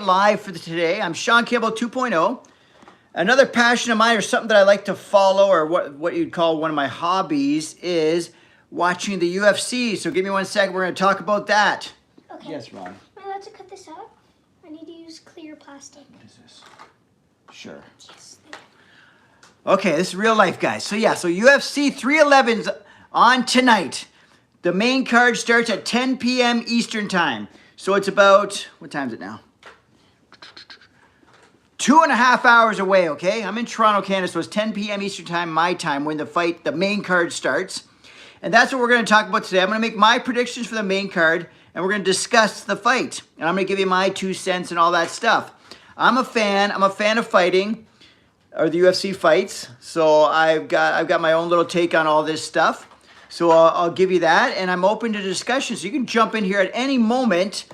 Live for today. I'm Shaun Campbell 2.0. Another passion of mine, or something that I like to follow, or what you'd call one of my hobbies, is watching the UFC. So give me 1 second. We're going to talk about that. Okay. Yes, Ron. Am I allowed to cut this out? I need to use clear plastic. What is this? Sure. Yes. Okay, this is real life, guys. So yeah, so UFC 311's on tonight. The main card starts at 10 p.m. Eastern time. So it's about, what time is it now? 2.5 hours away, okay? I'm in Toronto, Canada, so it's 10 p.m. Eastern time, my time, when the main card starts. And that's what we're going to talk about today. I'm going to make my predictions for the main card, and we're going to discuss the fight. And I'm going to give you my 2 cents and all that stuff. I'm a fan of fighting, or the UFC fights. So I've got my own little take on all this stuff. So I'll give you that, and I'm open to discussion. So you can jump in here at any moment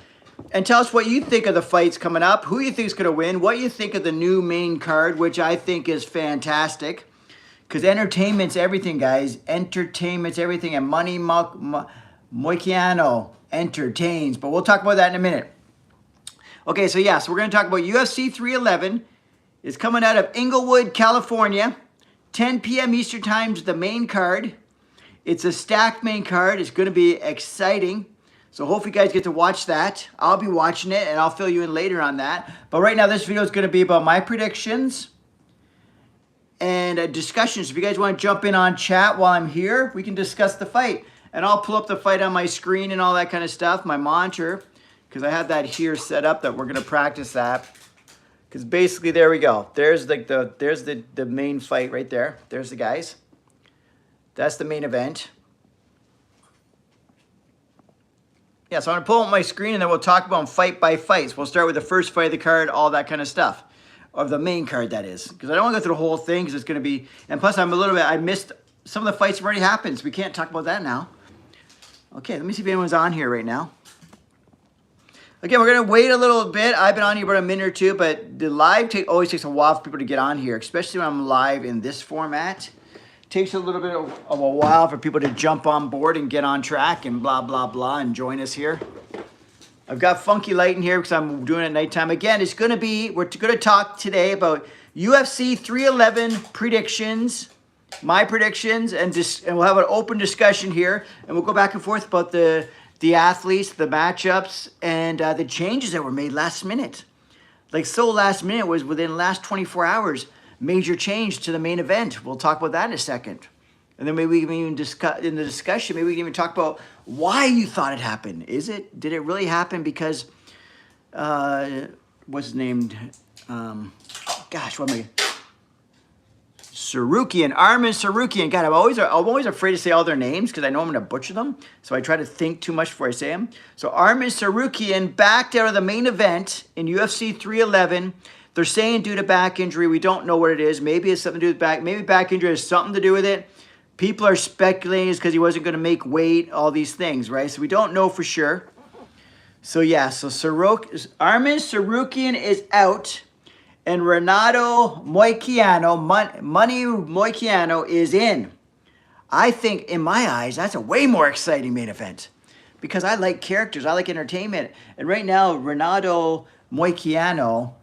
and tell us what you think of the fights coming up, who you think is going to win, what you think of the new main card, which I think is fantastic. Because entertainment's everything, guys. Entertainment's everything. And Money Moicano entertains. But we'll talk about that in a minute. Okay, so yeah, so we're going to talk about UFC 311. It's coming out of Inglewood, California. 10 p.m. Eastern time is the main card. It's a stacked main card. It's going to be exciting. So hopefully you guys get to watch that. I'll be watching it, and I'll fill you in later on that. But right now, this video is going to be about my predictions and discussions. If you guys want to jump in on chat while I'm here, we can discuss the fight. And I'll pull up the fight on my screen and all that kind of stuff, my monitor, because I have that here set up that we're going to practice that. Because basically, there we go. There's the main fight right there. There's the guys. That's the main event. Yeah, so I'm going to pull up my screen, and then we'll talk about them fight by fight. So we'll start with the first fight of the card, all that kind of stuff. Of the main card, that is. Because I don't want to go through the whole thing, because it's going to be... And plus, I missed... Some of the fights have already happened, so we can't talk about that now. Okay, let me see if anyone's on here right now. Again, we're going to wait a little bit. I've been on here about a minute or two, but the live always takes a while for people to get on here, especially when I'm live in this format. Takes a little bit of a while for people to jump on board and get on track and blah, blah, blah, and join us here. I've got funky light in here because I'm doing it at nighttime. Again, it's going to be, we're going to talk today about UFC 311 predictions, my predictions, and we'll have an open discussion here, and we'll go back and forth about the athletes, the matchups, and the changes that were made last minute. Like, so last minute was within the last 24 hours. Major change to the main event. We'll talk about that in a second. And then maybe we can even discuss, in the discussion, maybe we can even talk about why you thought it happened. Did it really happen because, what's his name? Gosh, what am I? Armin Tsarukyan. God, I'm always afraid to say all their names because I know I'm going to butcher them. So I try to think too much before I say them. So Armin Tsarukyan backed out of the main event in UFC 311. They're saying due to back injury. We don't know what it is. Maybe it's something to do with back. Maybe back injury has something to do with it. People are speculating it's because he wasn't going to make weight, all these things, right? So we don't know for sure. So yeah, so Armin Tsarukyan is out. And Renato Moicano, Money Moicano, is in. I think, in my eyes, that's a way more exciting main event. Because I like characters. I like entertainment. And right now, Renato Moicano...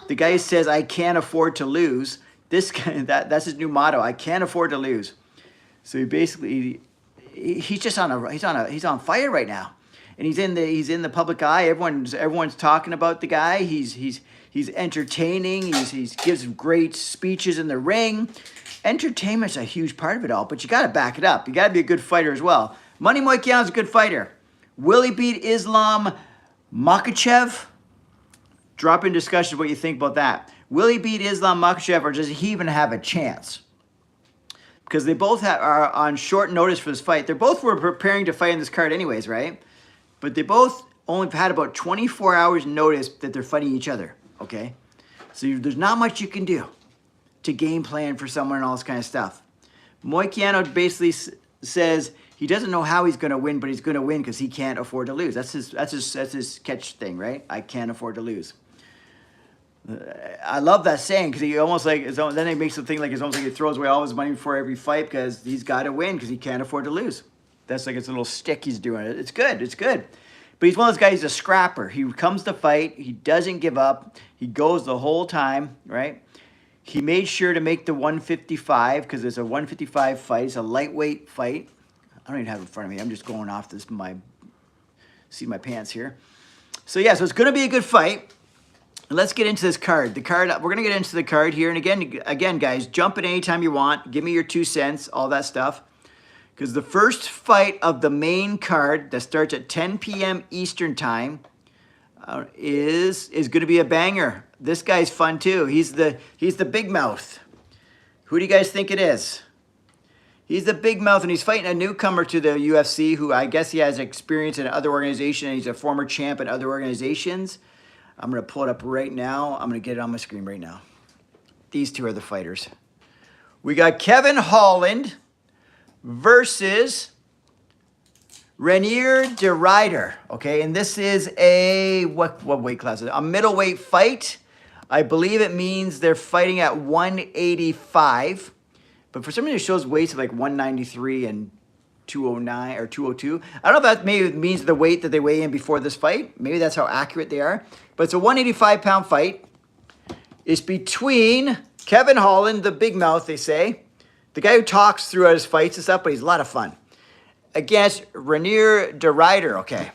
The guy says, I can't afford to lose. This guy, that's his new motto. I can't afford to lose. So he basically, he's on fire right now. And he's in the public eye. Everyone's talking about the guy. He's entertaining. He gives great speeches in the ring. Entertainment's a huge part of it all, but you got to back it up. You got to be a good fighter as well. Money Moicano's a good fighter. Will he beat Islam Makhachev? Drop in discussion what you think about that. Will he beat Islam Makhachev, or does he even have a chance? Because they both are on short notice for this fight. They both were preparing to fight in this card anyways, right? But they both only had about 24 hours notice that they're fighting each other, okay? So there's not much you can do to game plan for someone and all this kind of stuff. Moicano basically says he doesn't know how he's going to win, but he's going to win because he can't afford to lose. That's his catch thing, right? I can't afford to lose. I love that saying because he almost like then it makes him think like it's almost like he throws away all his money before every fight because he's got to win because he can't afford to lose. That's like it's a little stick he's doing. It's good. It's good. But he's one of those guys, he's a scrapper. He comes to fight. He doesn't give up. He goes the whole time, right? He made sure to make the 155 because it's a 155 fight. It's a lightweight fight. I don't even have it in front of me. I'm just going off this, see my pants here. So yeah, so it's going to be a good fight. Let's get into this card. We're going to get into the card here. And again, guys, jump in anytime you want. Give me your 2 cents, all that stuff. Because the first fight of the main card that starts at 10 p.m. Eastern time is going to be a banger. This guy's fun too. He's the big mouth. Who do you guys think it is? He's the big mouth, and he's fighting a newcomer to the UFC who I guess he has experience in other organizations, and he's a former champ in other organizations. I'm going to pull it up right now. I'm going to get it on my screen right now. These two are the fighters. We got Kevin Holland versus Reinier de Ryder. Okay, and this is a, what weight class is it? A middleweight fight. I believe it means they're fighting at 185. But for some reason, it shows weights of like 193 and 209 or 202. I don't know if that maybe means the weight that they weigh in before this fight. Maybe that's how accurate they are. But it's a 185-pound fight. It's between Kevin Holland, the big mouth, they say, the guy who talks throughout his fights and stuff, but he's a lot of fun, against Reinier de Ryder. Okay.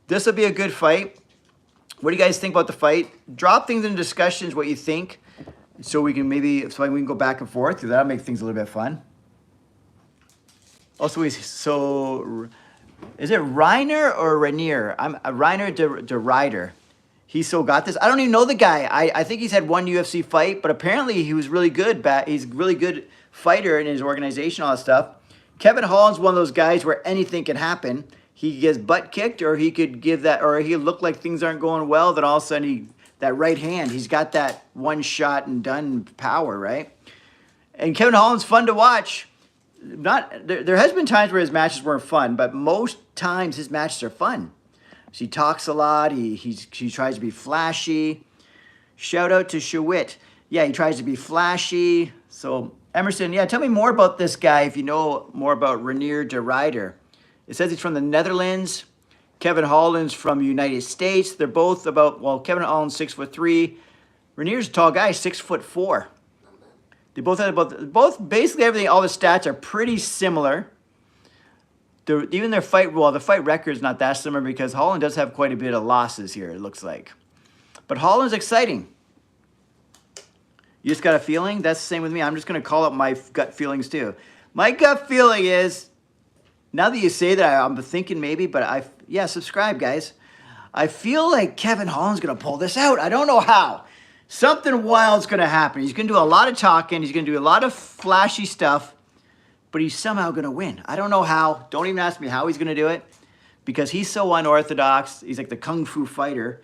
This will be a good fight. What do you guys think about the fight? Drop things in discussions, what you think. So we can go back and forth. That'll make things a little bit fun. Also, is it Reinier or Reinier? I'm Reinier de Ryder. He still got this. I don't even know the guy. I think he's had one UFC fight, but apparently he was really good. He's a really good fighter in his organization, all that stuff. Kevin Holland's one of those guys where anything can happen. He gets butt kicked, or he could give that, or he look like things aren't going well. Then all of a sudden that right hand, he's got that one shot and done power, right? And Kevin Holland's fun to watch. There has been times where his matches weren't fun, but most times his matches are fun. So he talks a lot. He tries to be flashy. Shout out to Shawit. Yeah, he tries to be flashy. So Emerson, yeah, tell me more about this guy if you know more about Reinier de Ryder. It says he's from the Netherlands. Kevin Holland's from the United States. They're both Kevin Holland's 6'3". Renier's a tall guy, 6'4". They both had both basically everything. All the stats are pretty similar. Even their fight, the fight record is not that similar because Holland does have quite a bit of losses here, it looks like. But Holland's exciting. You just got a feeling? That's the same with me. I'm just going to call up my gut feelings too. My gut feeling is, now that you say that, I'm thinking maybe, but subscribe, guys. I feel like Kevin Holland's going to pull this out. I don't know how. Something wild's going to happen. He's going to do a lot of talking. He's going to do a lot of flashy stuff, but he's somehow going to win. I don't know how. Don't even ask me how he's going to do it because he's so unorthodox. He's like the kung fu fighter.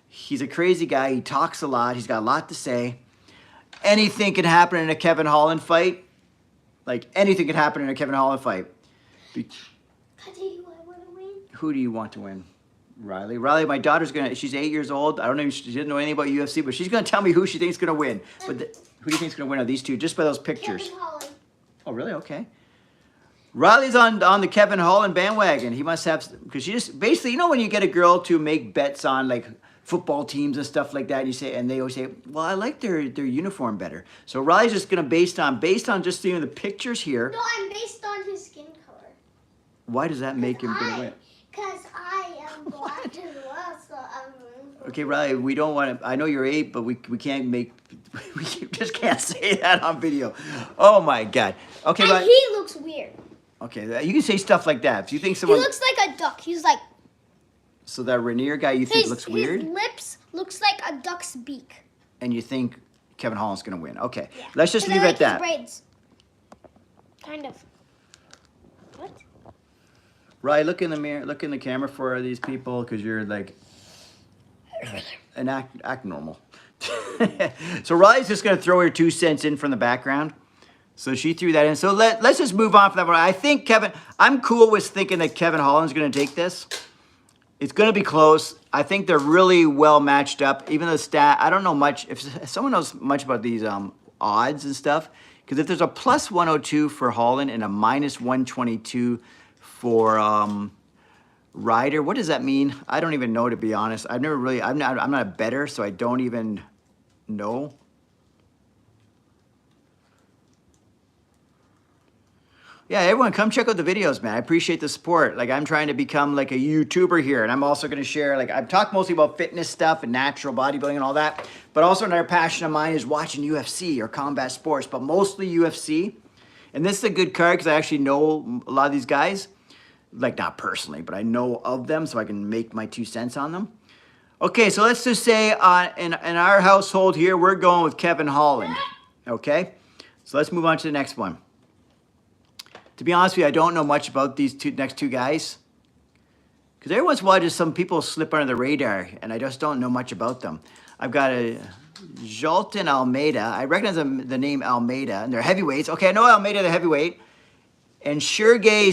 He's a crazy guy. He talks a lot. He's got a lot to say. Anything can happen in a Kevin Holland fight. Like anything can happen in a Kevin Holland fight. I tell you who I want to win. Who do you want to win? Riley. Riley, my daughter's she's 8 years old. I don't know, she didn't know anything about UFC, but she's going to tell me who she thinks is going to win. But who do you think is going to win are these two, just by those pictures? Kevin Holland. Oh, really? Okay. Riley's on the Kevin Holland bandwagon. He must have, because she just, basically, you know when you get a girl to make bets on like football teams and stuff like that, and they always say, well, I like their uniform better. So Riley's just going to, based on just seeing the pictures here. No, I'm based on his skin color. Why does that make him going to win? Because I am black as well, so I'm... Okay, Riley, we don't want to... I know you're 8, but we can't make... We just can't say that on video. Oh, my God. Okay, and Riley. he looks weird. Okay, you can say stuff like that. If you think someone... He looks like a duck. He's like... So that Reinier guy you think looks weird? His lips looks like a duck's beak. And you think Kevin Holland's going to win. Okay, Yeah. let's just leave it at that. Braids. Kind of. What? Riley, look in the mirror, look in the camera for these people, because you're like... And act normal. So Riley's just going to throw her 2 cents in from the background. So she threw that in. So let's just move on from that one. I think I'm cool with thinking that Kevin Holland's going to take this. It's going to be close. I think they're really well matched up. Even though I don't know much. If someone knows much about these odds and stuff, because if there's a plus 102 for Holland and a minus 122 for rider. What does that mean? I don't even know, to be honest. I'm not a bettor, so I don't even know. Yeah, everyone, come check out the videos, man. I appreciate the support. Like, I'm trying to become like a YouTuber here, and I'm also going to share, like, I've talked mostly about fitness stuff and natural bodybuilding and all that, but also another passion of mine is watching UFC or combat sports, but mostly UFC. And this is a good card because I actually know a lot of these guys, like, not personally, but I know of them, so I can make my 2 cents on them. Okay, so let's just say in our household here, we're going with Kevin Holland, okay? So let's move on to the next one. To be honest with you, I don't know much about these next two guys. Because every once in a while, just some people slip under the radar, and I just don't know much about them. I've got a Jailton Almeida. I recognize the name Almeida, and they're heavyweights. Okay, I know Almeida, the heavyweight. And Serghei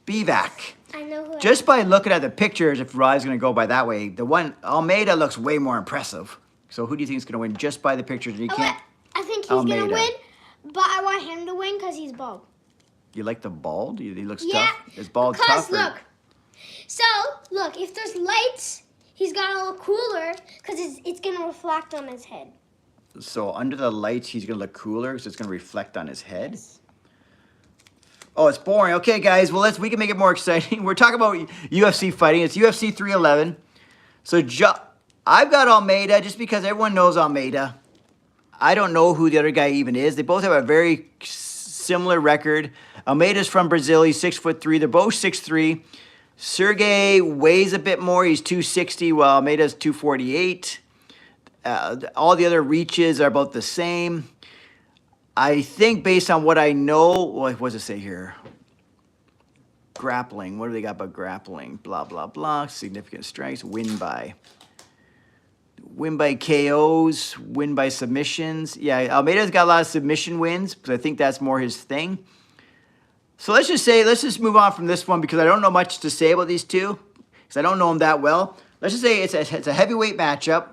Spivac. I know who. Just by looking at the pictures, if Rye's going to go by that way, the one, Almeida looks way more impressive. So who do you think is going to win just by the pictures? And you can't. I think he's going to win, but I want him to win because he's bald. You like the bald? He looks yeah, tough. Is bald because tough? Look. So, look, if there's lights, he's got to look cooler because it's going to reflect on his head. So under the lights, he's going to look cooler because it's going to reflect on his head? Yes. Oh, it's boring. Okay, guys, well, we can make it more exciting. We're talking about UFC fighting. It's UFC 311. So I've got Almeida just because everyone knows Almeida. I don't know who the other guy even is. They both have a very similar record. Almeida's from Brazil. He's 6'3". They're both 6'3". Serghei weighs a bit more. He's 260, while Almeida's 248. All the other reaches are about the same. I think based on what I know, what does it say here? Grappling. What do they got about grappling? Blah, blah, blah. Significant strikes. Win by KOs. Win by submissions. Yeah, Almeida's got a lot of submission wins, but I think that's more his thing. So let's just move on from this one because I don't know much to say about these two because I don't know them that well. Let's just say it's a heavyweight matchup.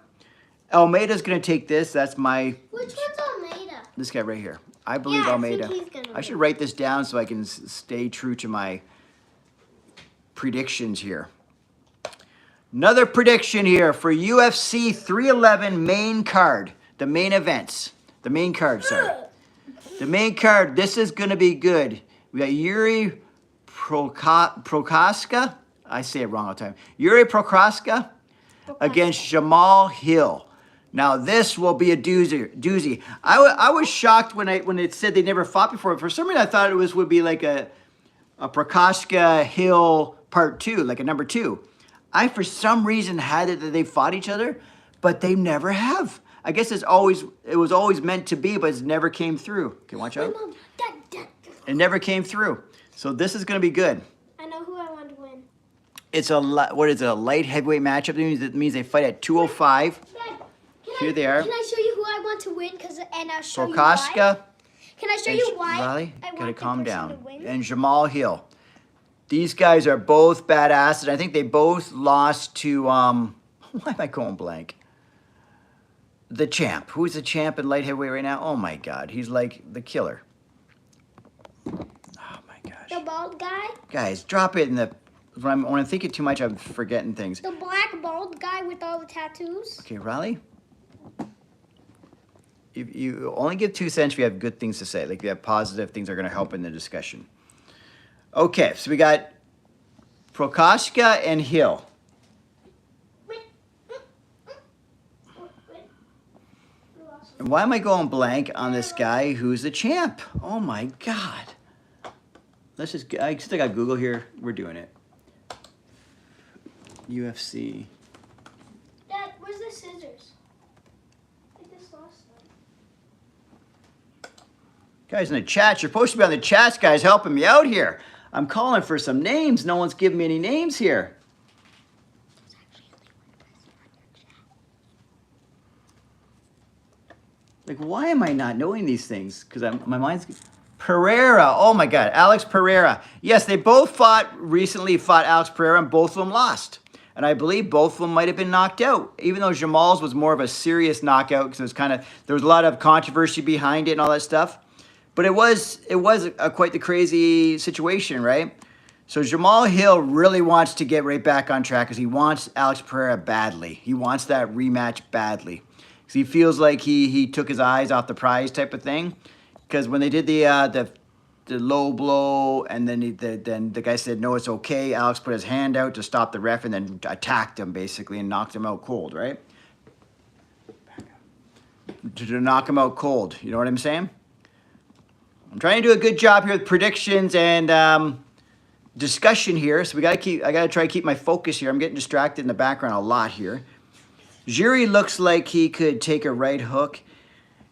Almeida's going to take this. That's my... Which one's Almeida? This guy right here. I believe Almeida. I should write this down so I can stay true to my predictions here. Another prediction here for UFC 311 main card. The main events. The main card, sorry. The main card. This is going to be good. We got Jiri Prochazka. I say it wrong all the time. Jiri Prochazka against Jamahal Hill. Now this will be a doozy. I was shocked when it said they never fought before. For some reason, I thought it would be like a Prochazka Hill part 2, like a number 2. I for some reason had it that they fought each other, but they never have. I guess it was always meant to be, but it never came through. Okay, watch out. It never came through. So this is going to be good. I know who I want to win. It's a light heavyweight matchup. That means they fight at 205. Here they are. Can I show you who I want to win? And I'll show you Prochazka. why. Can I show you why? Riley, I gotta want calm the person down. to win? And Jamahal Hill. These guys are both badass, and I think they both lost to why am I going blank? The champ. Who's the champ in light heavyweight right now? Oh my God, he's like the killer. Oh my gosh. The bald guy? Guys, drop it in the. When I'm thinking too much, I'm forgetting things. The black bald guy with all the tattoos? Okay, Riley. You only give 2 cents if you have good things to say. Like you have positive things that are going to help in the discussion. Okay, so we got Prochazka and Hill. And why am I going blank on this guy who's the champ? Oh my God. I still got Google here. We're doing it. UFC. Dad, where's the scissors? I just lost them. Guys in the chat, you're supposed to be on the chats, guys, helping me out here. I'm calling for some names. No one's giving me any names here. Like, why am I not knowing these things? Because my mind's... Pereira. Oh, my God. Alex Pereira. Yes, they both recently fought Alex Pereira, and both of them lost. And I believe both of them might have been knocked out, even though Jamal's was more of a serious knockout because there was a lot of controversy behind it and all that stuff. But it was quite the crazy situation, right? So Jamahal Hill really wants to get right back on track because he wants Alex Pereira badly. He wants that rematch badly. Because he feels like he took his eyes off the prize type of thing. Because when they did the low blow and then then the guy said, no, it's okay. Alex put his hand out to stop the ref and then attacked him basically and knocked him out cold, right? To knock him out cold. You know what I'm saying? I'm trying to do a good job here with predictions and discussion here. So I gotta try to keep my focus here. I'm getting distracted in the background a lot here. Jiri looks like he could take a right hook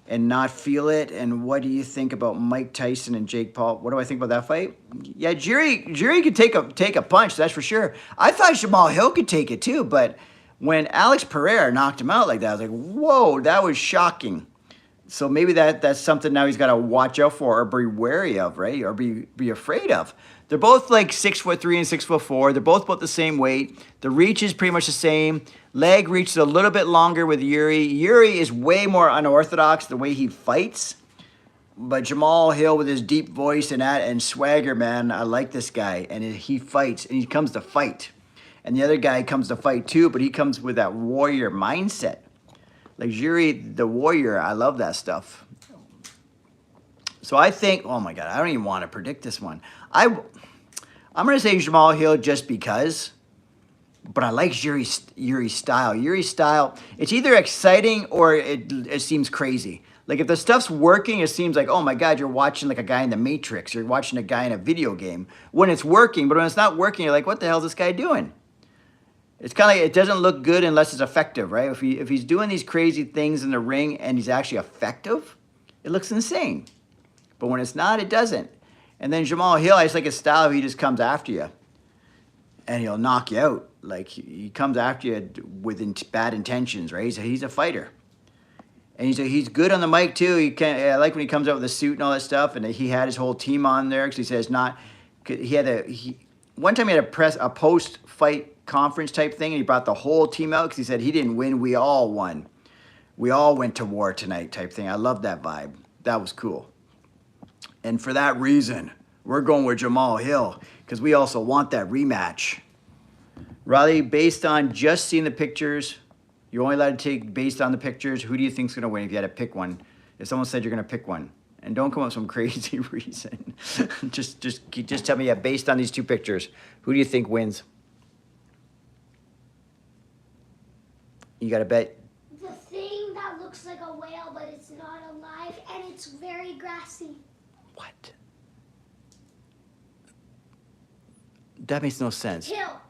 and not feel it. And what do you think about Mike Tyson and Jake Paul? What do I think about that fight? Yeah, Jiri could take a punch, that's for sure. I thought Jamahal Hill could take it too, but when Alex Pereira knocked him out like that, I was like, whoa, that was shocking. So maybe that's something now he's got to watch out for or be wary of, right? Or be afraid of. They're both like 6'3" and 6'4". They're both about the same weight. The reach is pretty much the same. Leg reach is a little bit longer with Jiri. Jiri is way more unorthodox the way he fights. But Jamahal Hill with his deep voice and swagger, man, I like this guy. And he fights and he comes to fight. And the other guy comes to fight too, but he comes with that warrior mindset. Like Jiri, the warrior, I love that stuff. So I think, oh my God, I don't even want to predict this one. I'm going to say Jamahal Hill just because, but I like Jiri's style. Jiri's style, it's either exciting or it seems crazy. Like if the stuff's working, it seems like, oh my God, you're watching like a guy in the Matrix. You're watching a guy in a video game. When it's working, but when it's not working, you're like, what the hell is this guy doing? It's kind of like, it doesn't look good unless it's effective, right? If he's doing these crazy things in the ring and he's actually effective, it looks insane. But when it's not, it doesn't. And then Jamahal Hill, I just like his style. He just comes after you. And he'll knock you out. Like, he comes after you with bad intentions, right? He's a fighter. And he's good on the mic, too. I like when he comes out with a suit and all that stuff. And he had his whole team on there because he says one time he had a post-fight conference type thing, and he brought the whole team out because he said he didn't win, we all won. We all went to war tonight type thing. I love that vibe. That was cool. And for that reason, we're going with Jamahal Hill because we also want that rematch. Riley, based on just seeing the pictures, you're only allowed to take based on the pictures. Who do you think's going to win if you had to pick one? If someone said you're going to pick one. And don't come up with some crazy reason. just tell me, yeah, based on these two pictures, who do you think wins? You got to bet. The thing that looks like a whale, but it's not alive, and it's very grassy. What? That makes no sense. Hill.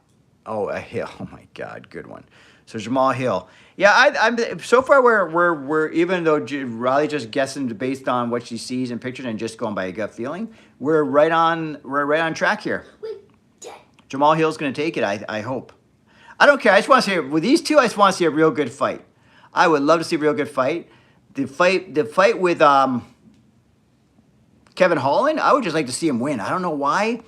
Oh, a hill. Oh my God, good one. So Jamahal Hill. Yeah, I'm so far we're even though Riley just guessing based on what she sees in pictures and just going by a gut feeling, we're right on track here. Jamahal Hill's going to take it. I hope. I don't care. I just want to see with these two. I just want to see a real good fight. I would love to see a real good fight. The fight with Kevin Holland. I would just like to see him win. I don't know why.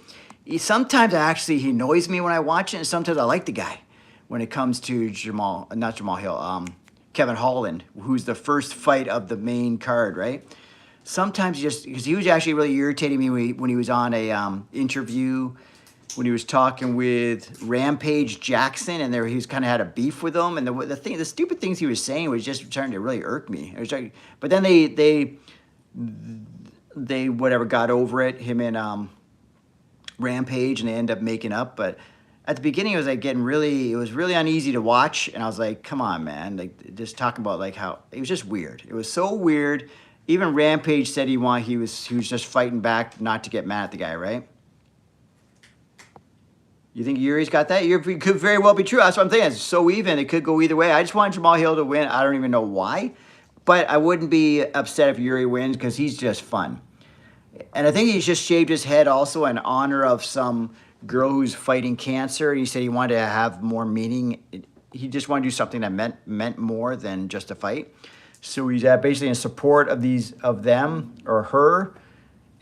Sometimes he annoys me when I watch it, and sometimes I like the guy. When it comes to Jamahal Hill, Kevin Holland, who's the first fight of the main card, right? Sometimes because he was actually really irritating me when he was on a interview, when he was talking with Rampage Jackson, and he was kind of had a beef with him, and the stupid things he was saying was just starting to really irk me. But then they whatever got over it, him and Rampage, and they end up making up, but. At the beginning, it was like it was really uneasy to watch, and I was like, come on, man. Like, just talking about like how, it was just weird. It was so weird. Even Rampage said he was just fighting back not to get mad at the guy, right? You think Jiri's got that? It could very well be true. That's what I'm thinking. It's so even. It could go either way. I just want Jamahal Hill to win. I don't even know why, but I wouldn't be upset if Jiri wins because he's just fun. And I think he's just shaved his head also in honor of some girl who's fighting cancer. He said he wanted to have more meaning. He just wanted to do something that meant more than just a fight. So he's basically in support of them or her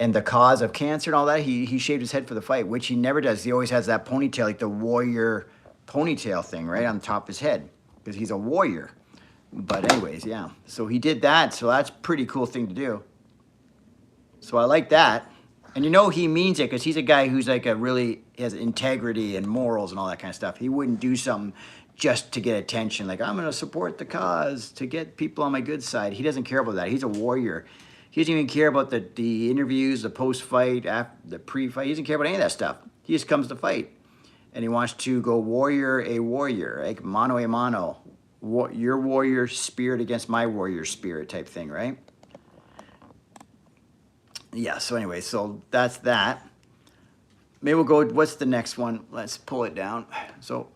and the cause of cancer and all that. He shaved his head for the fight, which he never does. He always has that ponytail, like the warrior ponytail thing, right on top of his head because he's a warrior. But anyways, yeah. So he did that. So that's a pretty cool thing to do. So I like that. And you know he means it because he's a guy who's like he has integrity and morals and all that kind of stuff. He wouldn't do something just to get attention. Like, I'm going to support the cause to get people on my good side. He doesn't care about that. He's a warrior. He doesn't even care about the interviews, the post-fight, the pre-fight. He doesn't care about any of that stuff. He just comes to fight. And he wants to go warrior a warrior, like mano a mano. Your warrior spirit against my warrior spirit type thing, right? Yeah, so anyway, so that's that. Maybe we'll go, what's the next one? Let's pull it down. So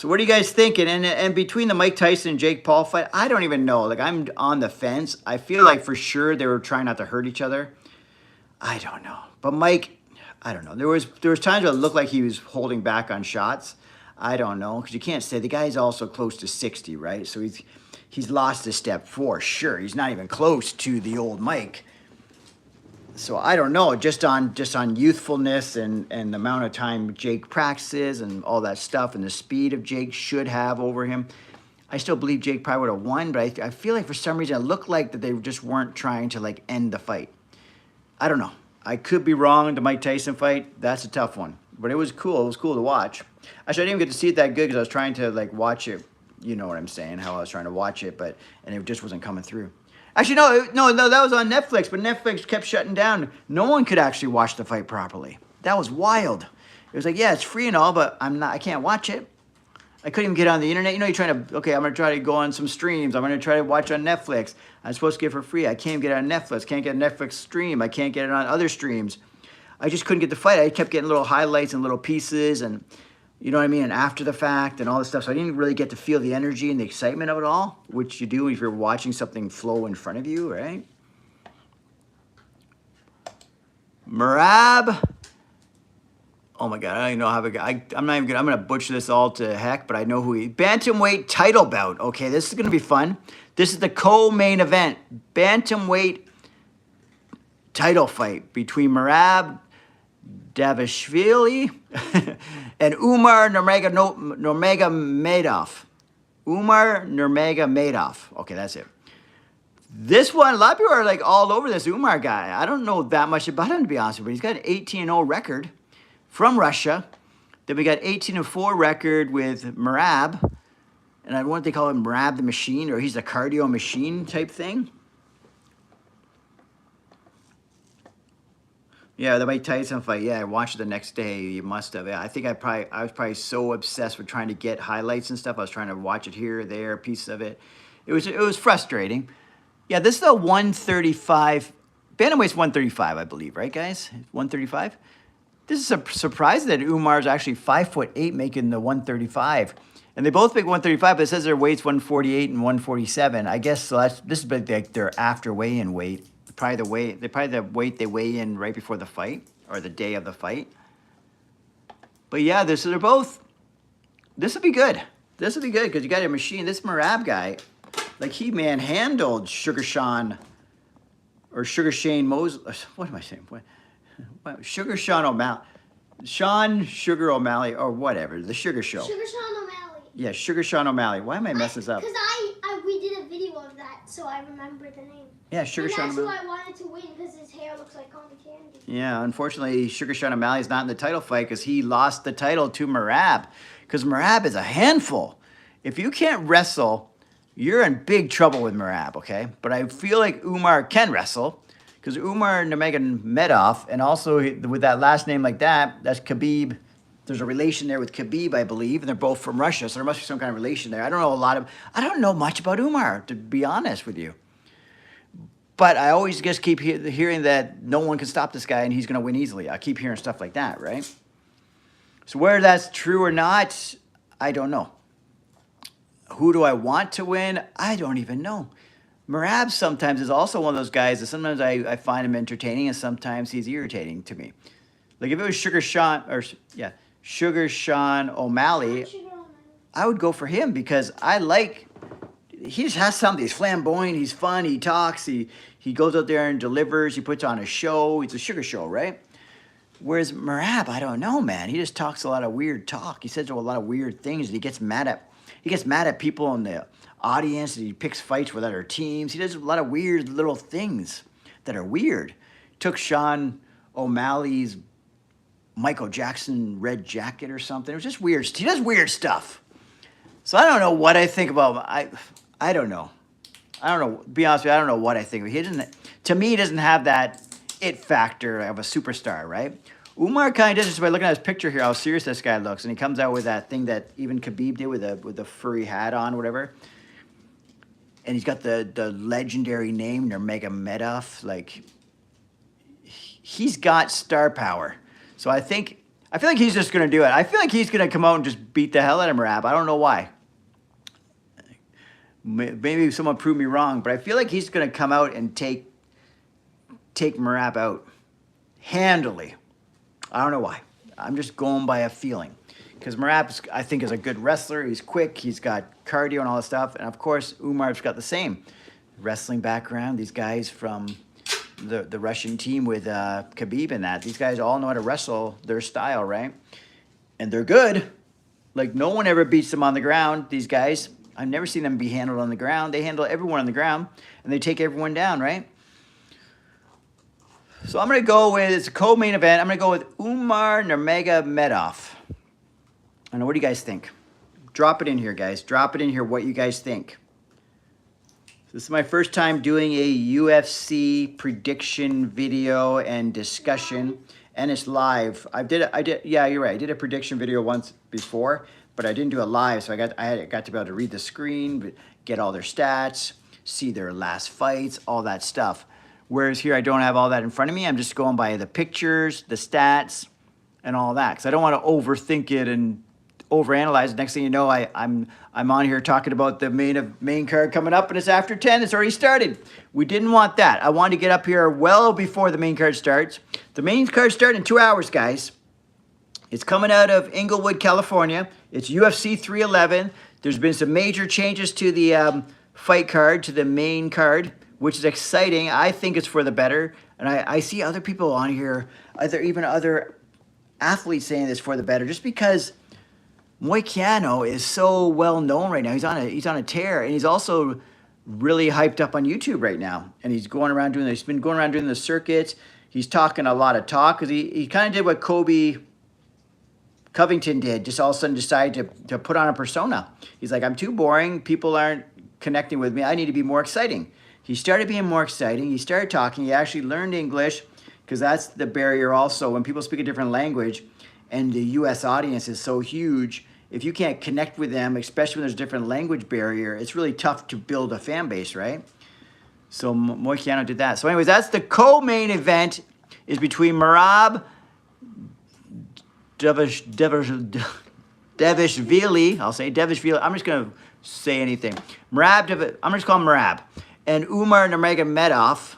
what are you guys thinking? And between the Mike Tyson and Jake Paul fight, I don't even know. Like, I'm on the fence. I feel like for sure they were trying not to hurt each other. I don't know. But Mike, I don't know. There was times where it looked like he was holding back on shots. I don't know, because you can't say. The guy's also close to 60, right? So he's lost a step for sure. He's not even close to the old Mike. So I don't know, just on youthfulness and the amount of time Jake practices and all that stuff and the speed of Jake should have over him. I still believe Jake probably would have won, but I feel like for some reason it looked like that they just weren't trying to like end the fight. I don't know. I could be wrong. The Mike Tyson fight, that's a tough one. But it was cool. It was cool to watch. Actually, I didn't even get to see it that good because I was trying to like watch it. You know what I'm saying, how I was trying to watch it, and it just wasn't coming through. Actually, no, that was on Netflix, but Netflix kept shutting down. No one could actually watch the fight properly. That was wild. It was like, yeah, it's free and all, but I can't watch it. I couldn't even get on the internet. You know, you're trying to, okay, I'm going to try to go on some streams. I'm going to try to watch on Netflix. I'm supposed to get it for free. I can't get it on Netflix. Can't get a Netflix stream. I can't get it on other streams. I just couldn't get the fight. I kept getting little highlights and little pieces and, you know what I mean, and after the fact and all this stuff. So I didn't really get to feel the energy and the excitement of it all, which you do if you're watching something flow in front of you, right? Merab. Oh my God, I don't even know how I'm not even good. I'm going to butcher this all to heck, but I know who he... Bantamweight title bout. Okay, this is going to be fun. This is the co-main event. Bantamweight title fight between Merab Dvalishvili and Umar Nurmagomedov. Umar Nurmagomedov. Okay, that's it. This one, a lot of people are like all over this Umar guy. I don't know that much about him, to be honest with you, but he's got an 18-0 record from Russia. Then we got 18-4 record with Merab. And I don't know what they call him, Merab the Machine, or he's a cardio machine type thing. Yeah, the Mike Tyson fight. Yeah, I watched it the next day. You must have. Yeah, I think I was probably so obsessed with trying to get highlights and stuff. I was trying to watch it here, there, a piece of it. It was frustrating. Yeah, this is the 135. Bantamweight's 135, I believe, right, guys? 135. This is a surprise that Umar's actually 5'8", making the 135. And they both make 135, but it says their weight's 148 and 147. I guess so. This is like their after weigh-in weight. Probably the weight they weigh in right before the fight or the day of the fight. But yeah, this will be good. This will be good because you got a machine. This Merab guy, like he manhandled Sugar Shane Mosley. What am I saying? What? Sugar Sean O'Malley. Sugar O'Malley or whatever. The Sugar Show. Sugar Sean O'Malley. Yeah, Sugar Sean O'Malley. Why am I messing this up? Because we did a video of that, so I remember the name. Yeah, Sugar Sean O'Malley. That's who I wanted to win because his hair looks like cotton candy. Yeah, unfortunately, Sugar Sean O'Malley is not in the title fight because he lost the title to Merab. Because Merab is a handful. If you can't wrestle, you're in big trouble with Merab, okay? But I feel like Umar can wrestle because Umar Nurmagomedov, and also with that last name like that, that's Khabib. There's a relation there with Khabib, I believe, and they're both from Russia, so there must be some kind of relation there. I don't know much about Umar, to be honest with you. But I always just keep hearing that no one can stop this guy and he's going to win easily. I keep hearing stuff like that, right? So whether that's true or not, I don't know. Who do I want to win? I don't even know. Merab sometimes is also one of those guys that sometimes I find him entertaining and sometimes he's irritating to me. Like if it was Sugar Sean O'Malley, I would go for him because he just has something. He's flamboyant, he's fun, he talks, he goes out there and delivers, he puts on a show. It's a sugar show, right? Whereas Merab, I don't know, man. He just talks a lot of weird talk. He says a lot of weird things. He gets mad at people in the audience. And he picks fights with other teams. He does a lot of weird little things that are weird. took Sean O'Malley's Michael Jackson red jacket or something. It was just weird. He does weird stuff. So I don't know what I think about him. I don't know. I don't know. To be honest with you, I don't know what I think. He doesn't. To me, he doesn't have that it factor of a superstar, right? Umar kind of does just by looking at his picture here, how serious this guy looks, and he comes out with that thing that even Khabib did with the furry hat on, whatever. And he's got the legendary name Nurmagomedov. Like, he's got star power. So I feel like he's just gonna do it. I feel like he's gonna come out and just beat the hell out of Merab. I don't know why. Maybe someone prove me wrong, but I feel like he's gonna come out and take Merab out handily. I don't know why. I'm just going by a feeling. Because Merab, I think, is a good wrestler. He's quick. He's got cardio and all this stuff. And, of course, Umar's got the same wrestling background. These guys from the Russian team with Khabib and that. These guys all know how to wrestle their style, right? And they're good. Like, no one ever beats them on the ground, these guys. I've never seen them be handled on the ground. They handle everyone on the ground, and they take everyone down, right? So I'm going to go with, it's a co-main event. I'm going to go with Umar Nurmagomedov. I don't know, what do you guys think? Drop it in here, guys. Drop it in here what you guys think. This is my first time doing a UFC prediction video and discussion, and it's live. Yeah, you're right. I did a prediction video once before, but I didn't do it live, so I got to be able to read the screen, get all their stats, see their last fights, all that stuff. Whereas here, I don't have all that in front of me. I'm just going by the pictures, the stats, and all that. Because I don't want to overthink it and overanalyze it. Next thing you know, I'm on here talking about the main card coming up, and it's after 10. It's already started. We didn't want that. I wanted to get up here well before the main card starts. The main card starts in 2 hours, guys. It's coming out of Inglewood, California. It's UFC 311. There's been some major changes to the fight card, to the main card, which is exciting. I think it's for the better. And I see other people on here, even other athletes saying this for the better, just because Moicano is so well known right now. He's on a tear, and he's also really hyped up on YouTube right now. And he's been going around doing the circuits. He's talking a lot of talk, because he kind of did what Kobe Covington did, just all of a sudden decided to put on a persona. He's like, I'm too boring. People aren't connecting with me. I need to be more exciting. He started being more exciting. He started talking. He actually learned English, because that's the barrier also. When people speak a different language and the U.S. audience is so huge, if you can't connect with them, especially when there's a different language barrier, it's really tough to build a fan base, right? So Moicano did that. So anyways, that's the co-main event, is between Merab Dvalishvili. I'll say Dvalishvili. I'm just going to say anything. I'm just calling him Merab. And Umar Nurmagomedov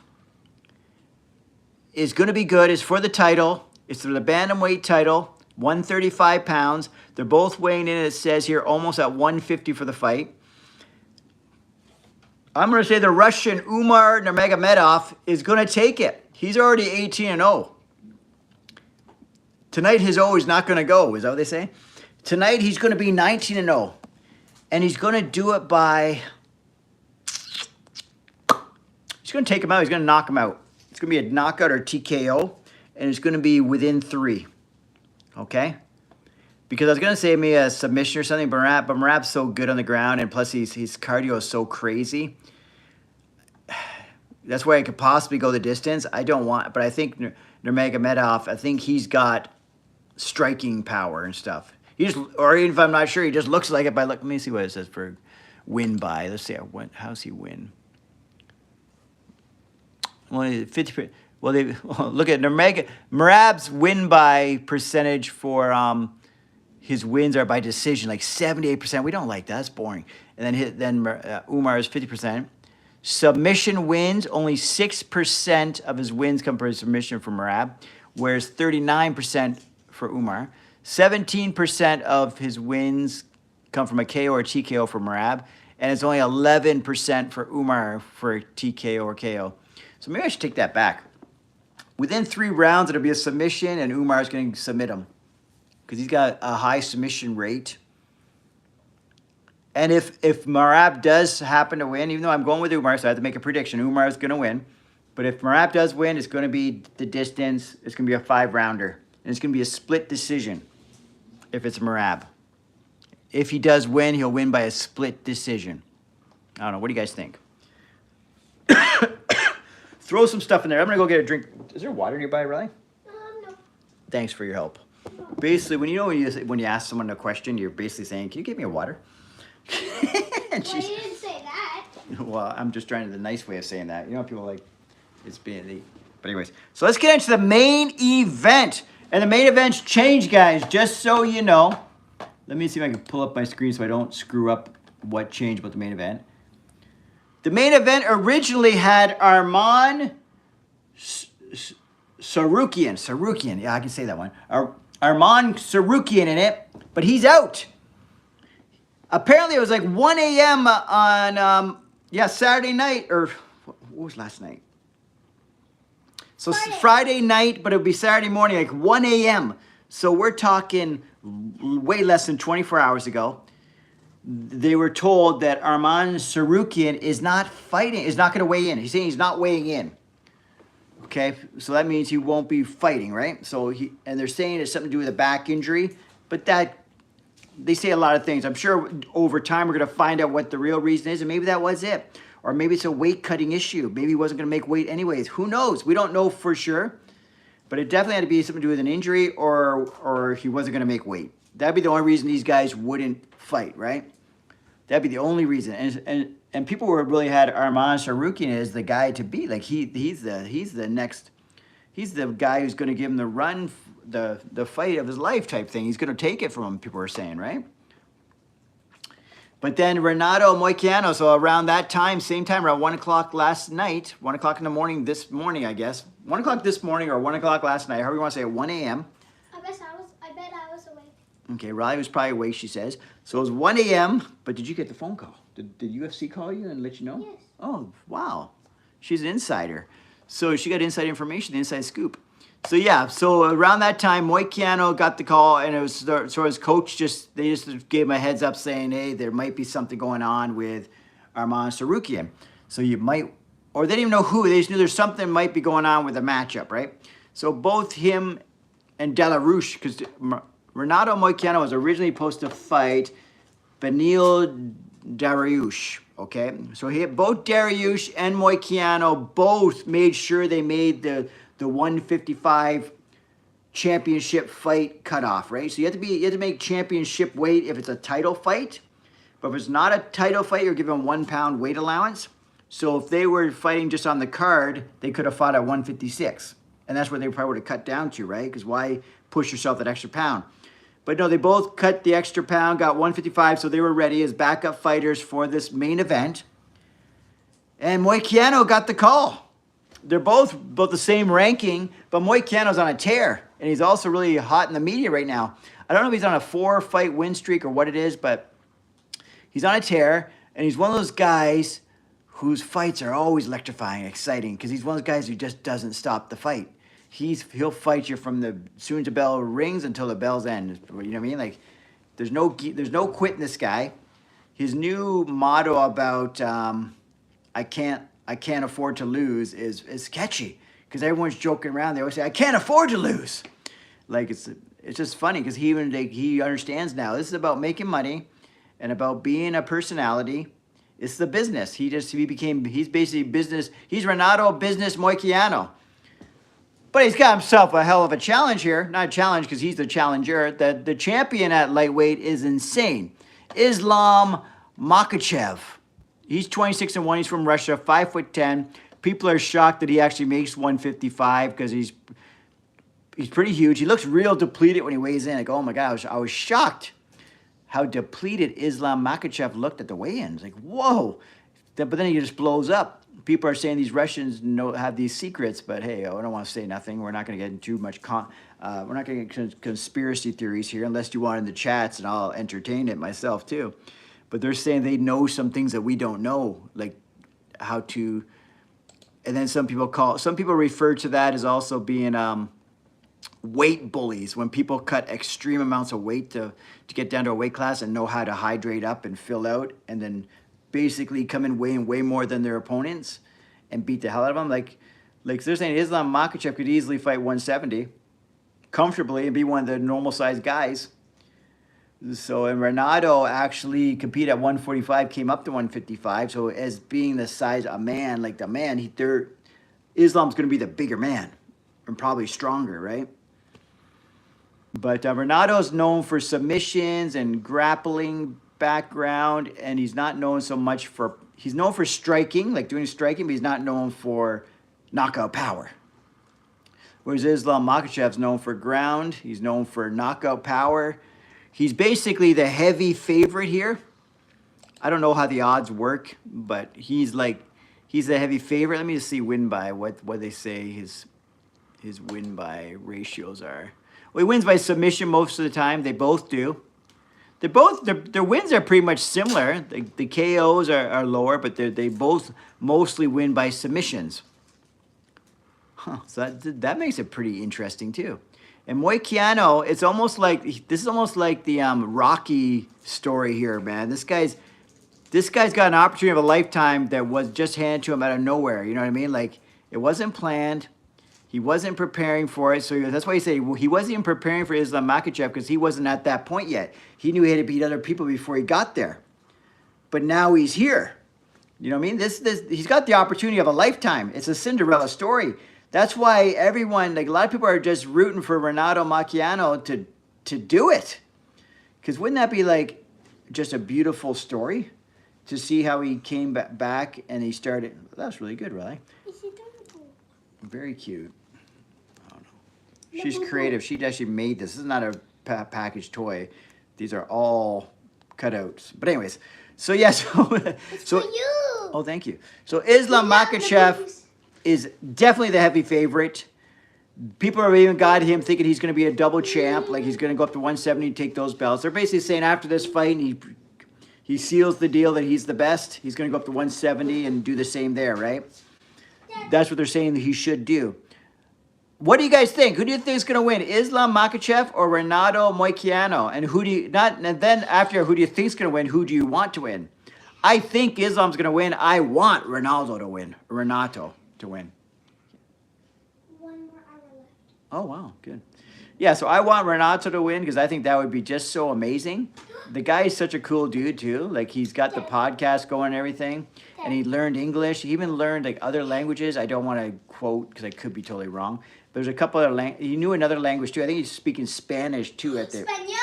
is going to be good. It's for the title. It's for the bantamweight title, 135 pounds. They're both weighing in, it says here, almost at 150 for the fight. I'm going to say the Russian Umar Nurmagomedov is going to take it. He's already 18-0. Tonight, his O is not going to go. Is that what they say? Tonight, he's going to be 19-0. And he's going to do it by... He's going to take him out. He's going to knock him out. It's going to be a knockout or TKO. And it's going to be within 3. Okay? Because I was going to say maybe a submission or something, but Merab's so good on the ground, and plus his cardio is so crazy. That's where I could possibly go the distance. I don't want... But I think Nurmagomedov, I think he's got striking power and stuff. Or even if I'm not sure, he just looks like it by... Let me see what it says for win by. Let's see. How's he win? Well, 50%. Well, look at Merab's win by percentage for his wins are by decision, like 78%. We don't like that. That's boring. And then Umar is 50%. Submission wins, only 6% of his wins come from submission for Merab, whereas 39% for Umar. 17% of his wins come from a KO or TKO for Merab, and it's only 11% for Umar for TKO or KO. So maybe I should take that back. Within 3 rounds, it'll be a submission, and Umar's going to submit him because he's got a high submission rate. And if Merab does happen to win, even though I'm going with Umar, so I have to make a prediction, Umar is going to win. But if Merab does win, it's going to be the distance. It's going to be a 5-rounder. And it's going to be a split decision if it's Merab. If he does win, he'll win by a split decision. I don't know. What do you guys think? Throw some stuff in there. I'm going to go get a drink. Is there water nearby, Riley? No. Thanks for your help. Basically, when you ask someone a question, you're basically saying, "Can you give me a water?" Well, you didn't say that. Well, I'm just trying to the nice way of saying that. You know, people like it's being. But anyways, so let's get into the main event, and the main event's changed, guys. Just so you know, let me see if I can pull up my screen so I don't screw up what changed about the main event. The main event originally had Arman Tsarukyan. Yeah, I can say that one. Arman Tsarukyan in it, but he's out. Apparently, it was like 1 a.m. on, Saturday night, or what was last night? So Friday night, but it would be Saturday morning, like 1 a.m. So we're talking way less than 24 hours ago. They were told that Arman Tsarukyan is not fighting, is not going to weigh in. He's saying he's not weighing in. Okay, so that means he won't be fighting, right? So and they're saying it's something to do with a back injury, but that they say a lot of things. I'm sure over time we're going to find out what the real reason is, and maybe that was it. Or maybe it's a weight cutting issue. Maybe he wasn't going to make weight anyways. Who knows? We don't know for sure. But it definitely had to be something to do with an injury, or he wasn't going to make weight. That'd be the only reason these guys wouldn't fight, right? That'd be the only reason. And people were really had Arman Tsarukyan as the guy to beat. Like he's the guy who's going to give him the run, the fight of his life type thing. He's going to take it from him. People were saying, right? But then Renato Moicano. So around that time, same time, around 1 o'clock last night, 1 o'clock in the morning, this morning, I guess, 1 o'clock this morning or 1 o'clock last night, however you want to say it, 1 a.m. I bet I was awake. Okay, Riley was probably awake, she says. So it was 1 a.m., but did you get the phone call? Did UFC call you and let you know? Yes. Oh, wow. She's an insider. So she got inside information, the inside scoop. So yeah, so around that time, Moicano got the call, and it was so his coach they just gave him a heads up saying, hey, there might be something going on with Arman Tsarukyan. So you might, or they didn't even know who, they just knew there's something might be going on with the matchup, right? So both him and De La Rouche, because Renato Moicano was originally supposed to fight Beneil Dariush, okay? So both Dariush and Moicano both made sure they made the 155 championship fight cutoff, right? So you have to make championship weight if it's a title fight. But if it's not a title fight, you're given 1 pound weight allowance. So if they were fighting just on the card, they could have fought at 156. And that's where they probably would have cut down to, right? Because why push yourself that extra pound? But no, they both cut the extra pound, got 155, so they were ready as backup fighters for this main event. And Moicano got the call. They're both the same ranking, but Moicano's on a tear, and he's also really hot in the media right now. I don't know if he's on a 4-fight win streak or what it is, but he's on a tear, and he's one of those guys whose fights are always electrifying, exciting, because he's one of those guys who just doesn't stop the fight. He'll fight you from as soon as the bell rings until the bell's end. You know what I mean? Like, there's no quitting this guy. His new motto about I can't afford to lose is catchy, because everyone's joking around. They always say, I can't afford to lose. Like, it's just funny, because he understands now. This is about making money and about being a personality. It's the business. He's basically business. He's Renato Business Moicano. But he's got himself a hell of a challenge here. Not a challenge because he's the challenger. The champion at lightweight is insane. Islam Makhachev. He's 26-1. He's from Russia, 5'10". People are shocked that he actually makes 155 because he's pretty huge. He looks real depleted when he weighs in. Like, oh my gosh, I was shocked how depleted Islam Makhachev looked at the weigh-ins. Like, whoa. But then he just blows up. People are saying these Russians have these secrets, but hey, I don't want to say nothing. We're not going to get into too much. We're not going to get conspiracy theories here, unless you want in the chats, and I'll entertain it myself too. But they're saying they know some things that we don't know, like how to. And then some people refer to that as also being weight bullies, when people cut extreme amounts of weight to get down to a weight class and know how to hydrate up and fill out, and then basically come in weighing way more than their opponents and beat the hell out of them. Like Like they're saying Islam Makhachev could easily fight 170 comfortably and be one of the normal sized guys. So, and Renato actually competed at 145, came up to 155. So as being the size of a man, like the man, Islam's going to be the bigger man and probably stronger, right? But Renato's known for submissions and grappling background, and he's not known so much for, he's known for striking, like doing striking, but he's not known for knockout power. Whereas Islam Makhachev's known for ground, he's known for knockout power. He's basically the heavy favorite here. I don't know how the odds work, but he's the heavy favorite. Let me just see win by, what they say his win by ratios are. Well, he wins by submission most of the time. They both do. Their wins are pretty much similar. The KOs are lower, but they both mostly win by submissions. Huh, so that makes it pretty interesting too. And Moicano, this is almost like the Rocky story here, man. This guy's got an opportunity of a lifetime that was just handed to him out of nowhere. You know what I mean? Like, it wasn't planned. He wasn't preparing for it. So that's why you say, well, he wasn't even preparing for Islam Makhachev because he wasn't at that point yet. He knew he had to beat other people before he got there. But now he's here. You know what I mean? He's got the opportunity of a lifetime. It's a Cinderella story. That's why everyone, like a lot of people are just rooting for Renato Moicano to do it. Because wouldn't that be like just a beautiful story? To see how he came back and he started. That was really good, really. Very cute. I don't know. She's creative. She actually made this. This is not a packaged toy. These are all cutouts. But anyways, so yeah, It's for you. Oh, thank you. So Islam Makhachev is definitely the heavy favorite. People have even got him thinking he's going to be a double champ, like he's going to go up to 170 and take those belts. They're basically saying after this fight, he seals the deal that he's the best. He's going to go up to 170 and do the same there, right? That's what they're saying that he should do. What do you guys think? Who do you think is going to win, Islam Makhachev or Renato Moicano? And then after who do you think is going to win? Who do you want to win? I think Islam's going to win. I want Renato to win. One more hour left. Oh wow, good. Yeah, so I want Renato to win because I think that would be just so amazing. The guy is such a cool dude too. Like he's got the podcast going and everything. And he learned English. He even learned like other languages. I don't want to quote because I could be totally wrong. But there's a couple other he knew another language too. I think he's speaking Spanish too at the. Spanish.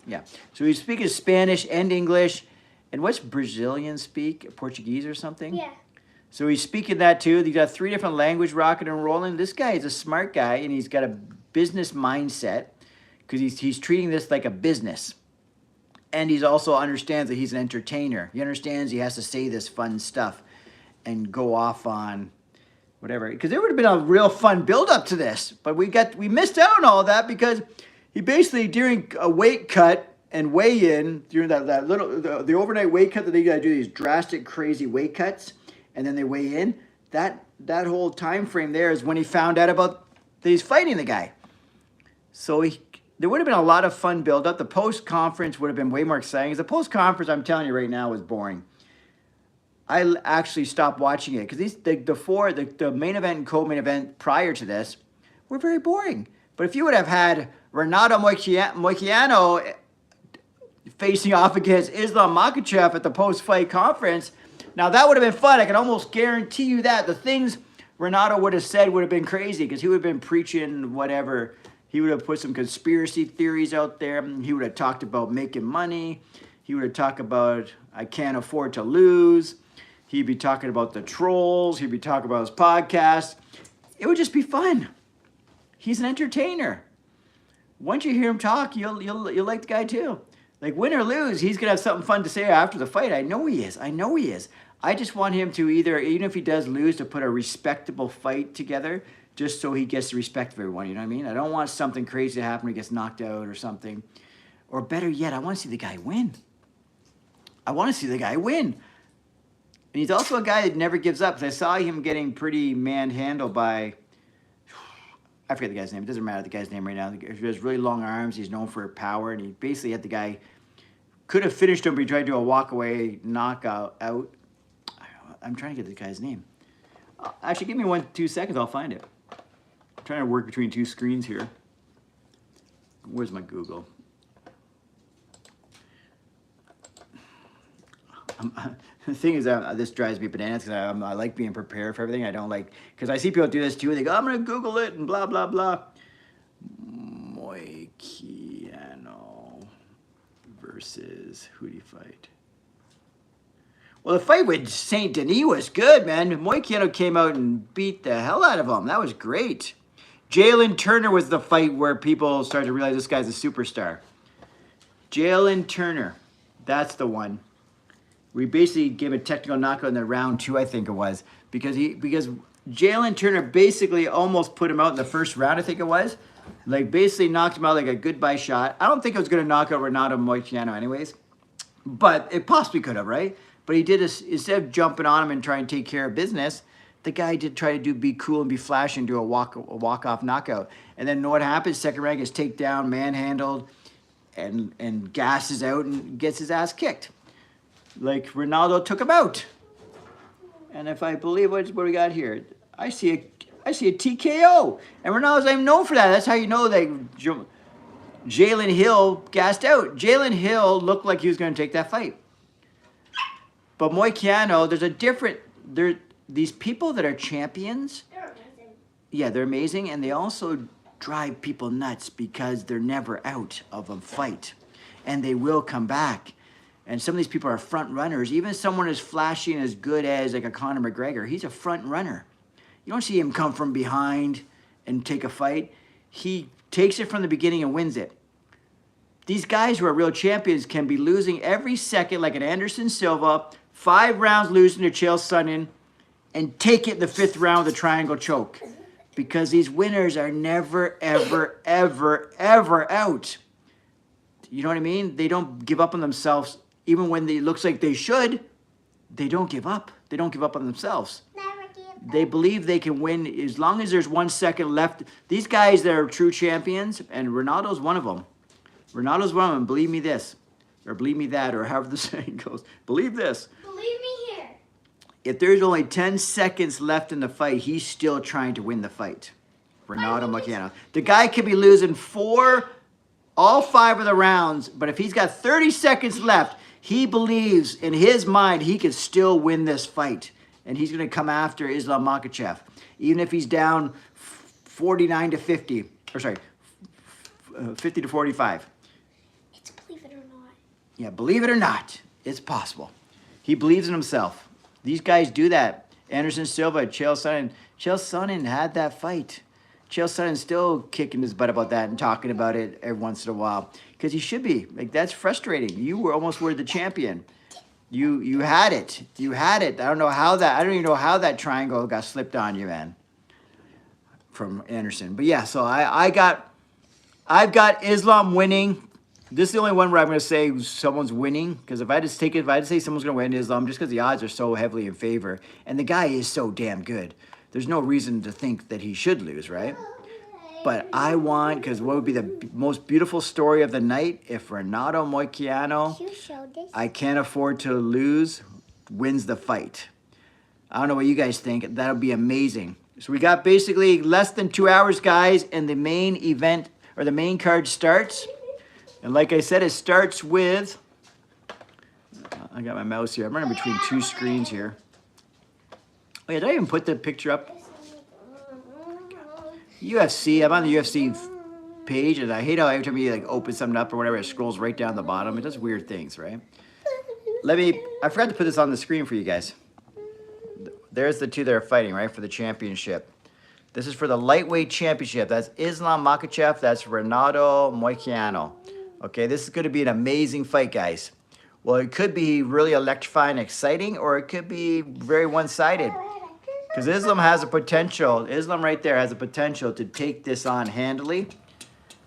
Yeah. So he's speaking Spanish and English. And what's Brazilian speak? Portuguese or something? Yeah. So he's speaking that too. He's got 3 different languages rocking and rolling. This guy is a smart guy and he's got a business mindset because he's treating this like a business. And he also understands that he's an entertainer. He understands he has to say this fun stuff and go off on whatever. Because there would have been a real fun build-up to this. But we missed out on all that because he basically, during a weight cut and weigh-in, during that little, the overnight weight cut that they got to do these drastic, crazy weight cuts, and then they weigh in, that whole time frame there is when he found out about that he's fighting the guy. So there would have been a lot of fun build-up. The post-conference would have been way more exciting. The post-conference, I'm telling you right now, was boring. I actually stopped watching it because the main event and co-main event prior to this were very boring. But if you would have had Renato Moicano facing off against Islam Makhachev at the post-fight conference, now that would have been fun. I can almost guarantee you that. The things Renato would have said would have been crazy because he would have been preaching whatever. He would have put some conspiracy theories out there. He would have talked about making money. He would have talked about, I can't afford to lose. He'd be talking about the trolls. He'd be talking about his podcast. It would just be fun. He's an entertainer. Once you hear him talk, you'll like the guy too. Like win or lose, he's going to have something fun to say after the fight. I know he is. I just want him to either, even if he does lose, to put a respectable fight together just so he gets the respect of everyone, you know what I mean? I don't want something crazy to happen when he gets knocked out or something. Or better yet, I want to see the guy win. And he's also a guy that never gives up. Because I saw him getting pretty manhandled by, I forget the guy's name. It doesn't matter the guy's name right now. He has really long arms. He's known for power. And he basically had the guy, could have finished him, but he tried to do a walk-away knockout out. I'm trying to get the guy's name. Actually, give me 2 seconds. I'll find it. I'm trying to work between 2 screens here. Where's my Google? The thing is, this drives me bananas because I like being prepared for everything. I don't like, because I see people do this too, and they go, I'm going to Google it and blah, blah, blah. Moicano versus, who did he fight? Well, the fight with St. Denis was good, man. Moicano came out and beat the hell out of him. That was great. Jailton Turner was the fight where people started to realize this guy's a superstar. Jailton Turner, that's the one. We basically gave a technical knockout in the round 2, I think it was, because Jailton Turner basically almost put him out in the first round, I think it was. Like basically knocked him out like a goodbye shot. I don't think it was going to knock out Renato Moicano anyways, but it possibly could have, right? But he did, instead of jumping on him and trying to take care of business, the guy did try to be cool and be flashy and do a walk-off knockout. And then what happens? Second round gets takedown, manhandled, and gasses out and gets his ass kicked. Like Ronaldo took him out. And if I believe what we got here, I see a TKO. And Ronaldo's not even known for that. That's how you know that Jalen Hill gassed out. Jalen Hill looked like he was going to take that fight. But Moicano, there's a different, these people that are champions, They're amazing. yeah, they're amazing, and they also drive people nuts because they're never out of a fight, and they will come back. And some of these people are front runners. Even someone as flashy and as good as like a Conor McGregor, he's a front runner. You don't see him come from behind and take a fight. He takes it from the beginning and wins it. These guys who are real champions can be losing every second, like an Anderson Silva, 5 rounds losing to Chael Sonnen, and take it in the 5th round with a triangle choke. Because these winners are never, ever, ever, ever out. You know what I mean? They don't give up on themselves. Even when it looks like they should, they don't give up. They don't give up on themselves. Never give up. They believe they can win as long as there's 1 second left. These guys that are true champions, and Ronaldo's one of them. Ronaldo's one of them. Believe me this, or believe me that, or however the saying goes. Believe this. Believe me here. If there's only 10 seconds left in the fight, he's still trying to win the fight. Renato Moicano. The guy could be losing all 5 of the rounds, but if he's got 30 seconds left, he believes in his mind he can still win this fight. And he's going to come after Islam Makhachev. Even if he's down 49 to 50, or sorry, 50 to 45. It's believe it or not. Yeah, believe it or not, it's possible. He believes in himself. These guys do that. Anderson Silva, Chael Sonnen. Chael Sonnen had that fight. Chael Sonnen's still kicking his butt about that and talking about it every once in a while. Because he should be. Like, that's frustrating. You were the champion. You had it. You had it. I don't even know how that triangle got slipped on you, man. From Anderson. But yeah, so I've got Islam winning. This is the only one where I'm going to say someone's winning. Because if I had to say someone's going to win Islam, just because the odds are so heavily in favor. And the guy is so damn good. There's no reason to think that he should lose, right? But I want, because what would be the most beautiful story of the night if Renato Moicano, You showed this. I can't afford to lose, wins the fight. I don't know what you guys think. That'll be amazing. So we got basically less than 2 hours, guys, and the main event, or the main card starts. And like I said, it starts with, I got my mouse here. I'm running between 2 screens here. Oh yeah, did I even put the picture up? UFC, I'm on the UFC page, and I hate how every time you like open something up or whatever, it scrolls right down the bottom. It does weird things, right? I forgot to put this on the screen for you guys. There's the 2 that are fighting, right, for the championship. This is for the lightweight championship. That's Islam Makhachev. That's Renato Moicano. Okay, this is going to be an amazing fight, guys. Well, it could be really electrifying, exciting, or it could be very one-sided. Because Islam has a potential. Islam right there has a potential to take this on handily.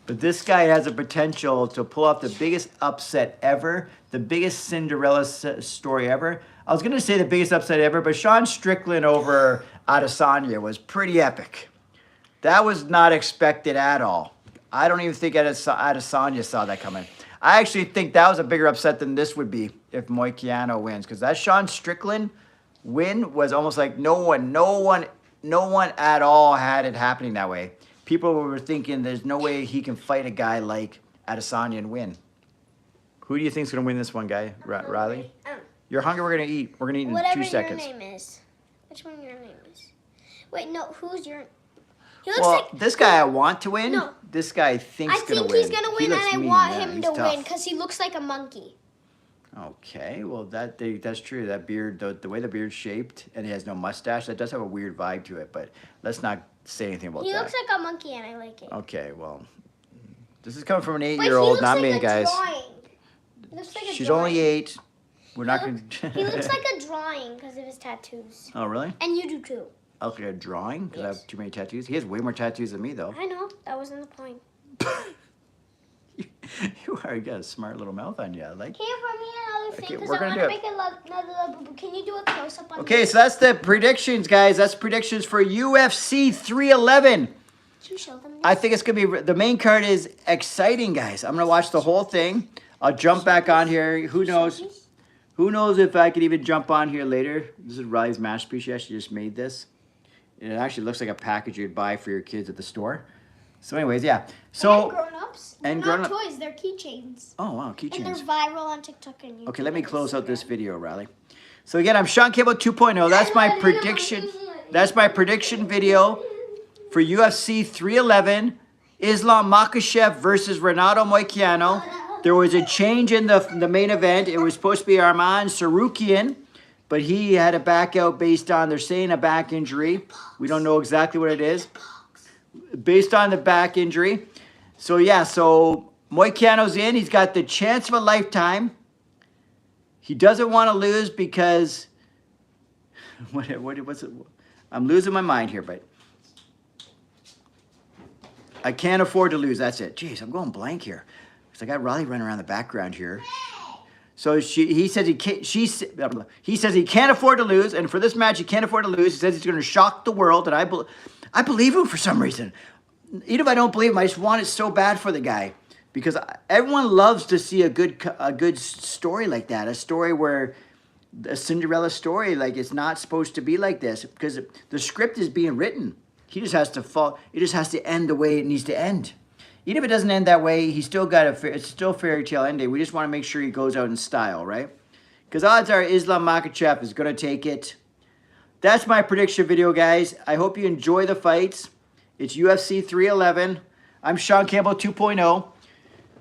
But this guy has a potential to pull off the biggest upset ever. The biggest Cinderella story ever. I was going to say the biggest upset ever, but Sean Strickland over Adesanya was pretty epic. That was not expected at all. I don't even think Adesanya saw that coming. I actually think that was a bigger upset than this would be if Moicano wins. Because that Sean Strickland win was almost like no one at all had it happening that way. People were thinking there's no way he can fight a guy like Adesanya and win. Who do you think's gonna win this one, guy? Riley? You're hungry? We're gonna eat. We're gonna eat in 2 seconds. Whatever your name is. Which one your name is? Wait, no, who's your... He looks Well, like... this guy I want to win. No. This guy thinks I gonna win. think he's gonna win, and I want him to win, tough. because he looks like a monkey. Okay, well that's true. That beard, the way the beard's shaped, and he has no mustache, that does have a weird vibe to it. But let's not say anything about that. He looks like a monkey, and I like it. Okay, well, this is coming from an But 8-year-old, not he me, looks like guys. drawing. He looks like a She's drawing. only 8. We're not gonna. He looks like a drawing because of his tattoos. Oh really? And you do too. I look like a drawing because I Yes. have too many tattoos. He has way more tattoos than me, though. I know. That wasn't the point. You are. You got a smart little mouth on you. I like. Can you put me another thing? Okay, Because we're I gonna want to do it. make another boo-boo. Can you do a close-up on Okay, me? so that's the predictions, guys. That's predictions for UFC 311. Can you show them this? I think it's gonna be the main card is exciting, guys. I'm gonna watch the whole thing. I'll jump back on here. Who knows? Who knows if I could even jump on here later? This is Riley's masterpiece. She actually just made this. And it actually looks like a package you'd buy for your kids at the store. So anyways, yeah. So and grown-ups. and They're not grown-up- toys. They're keychains. oh wow, And they're keychains. viral on TikTok and YouTube. Okay, let me and close out this Instagram. video, Riley. So again, I'm Shaun Campbell 2.0. That's my prediction. That's my prediction video for UFC 311. Islam Makhachev versus Renato Moicano. There was a change in the main event. It was supposed to be Umar Nurmagomedov, but he had to back out based on, they're saying, a back injury. We don't know exactly what it is. Based on the back injury. So yeah, so Moicano's in. He's got the chance of a lifetime. He doesn't want to lose because what's it? I'm losing my mind here, but I can't afford to lose. That's it. Jeez, I'm going blank here. Because I got Riley running around the background here. So he says he can't. He says he can't afford to lose, and for this match he can't afford to lose. He says he's going to shock the world, and I believe him for some reason. Even if I don't believe him, I just want it so bad for the guy because everyone loves to see a good story like that, a story where a Cinderella story, like it's not supposed to be like this because the script is being written. He just has to fall. It just has to end the way it needs to end. Even if it doesn't end that way, he's still got it's still fairy tale ending. We just want to make sure he goes out in style, right? Because odds are Islam Makhachev is going to take it. That's my prediction video, guys. I hope you enjoy the fights. It's UFC 311. I'm Shaun Campbell 2.0.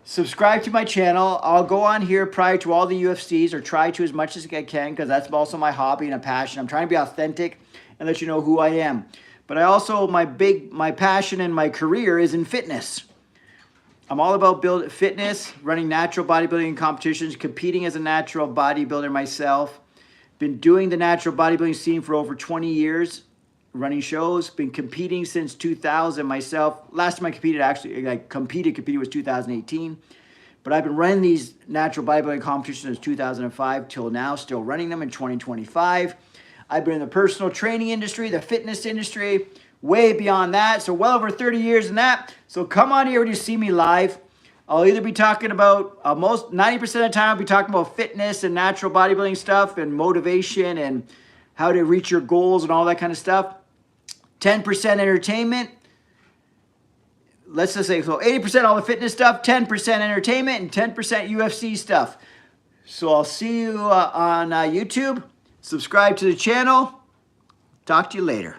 Subscribe to my channel. I'll go on here prior to all the UFCs, or try to as much as I can, because that's also my hobby and a passion. I'm trying to be authentic and let you know who I am. But I also, my passion and my career is in fitness. I'm all about fitness, running natural bodybuilding competitions, competing as a natural bodybuilder myself. Been doing the natural bodybuilding scene for over 20 years, running shows. Been competing since 2000 myself. Last time I competed, competed was 2018. But I've been running these natural bodybuilding competitions since 2005 till now, still running them in 2025. I've been in the personal training industry, the fitness industry, way beyond that. So well over 30 years in that. So come on here when you see me live. I'll either be talking about, 90% of the time I'll be talking about fitness and natural bodybuilding stuff and motivation and how to reach your goals and all that kind of stuff. 10% entertainment. Let's just say, so 80% all the fitness stuff, 10% entertainment, and 10% UFC stuff. So I'll see you on YouTube. Subscribe to the channel. Talk to you later.